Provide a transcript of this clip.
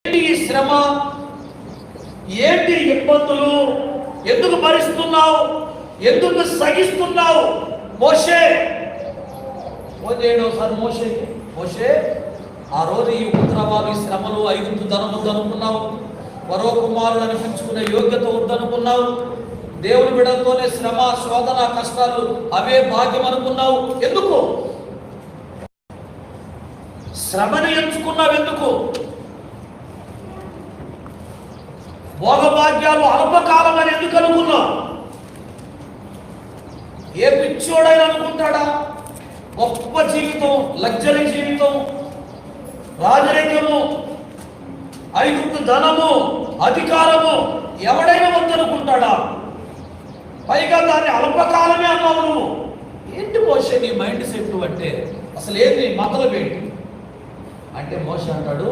ఏంటి ఈ శ్రమ, ఏంటి ఇబ్బందులు, ఎందుకు భరిస్తున్నావు, ఎందుకు సహిస్తున్నావు? మోషే 17సారి మోషే ఆ రోజు ఈ ఉపద్రవాలు, శ్రమలు, ఐగుప్తు ధనము వద్దనుకున్నావు, మరో కుమారుడు అనిపించుకునే యోగ్యత వద్దనుకున్నావు, దేవుని బిడ్డలతోనే శ్రమ, శోధన, కష్టాలు అవే భాగ్యం అనుకున్నావు. ఎందుకు శ్రమను ఎంచుకున్నావు? ఎందుకు భోగభాగ్యాలు అల్పకాలం అని ఎందుకు అనుకున్నావు? ఏ పిచ్చోడైనా అనుకుంటాడా గొప్ప జీవితం, లగ్జరీ జీవితం, రాజరికము, ఐగుప్తు ధనము, అధికారము ఎవడైనా వద్దనుకుంటాడా? పైగా దాన్ని అల్పకాలమే అన్నావు నువ్వు. ఏంటి మోషే నీ మైండ్ సెట్ అంటే? అసలు ఏంటి మతలబ్ ఏంటి అంటే? మోషే అంటాడు,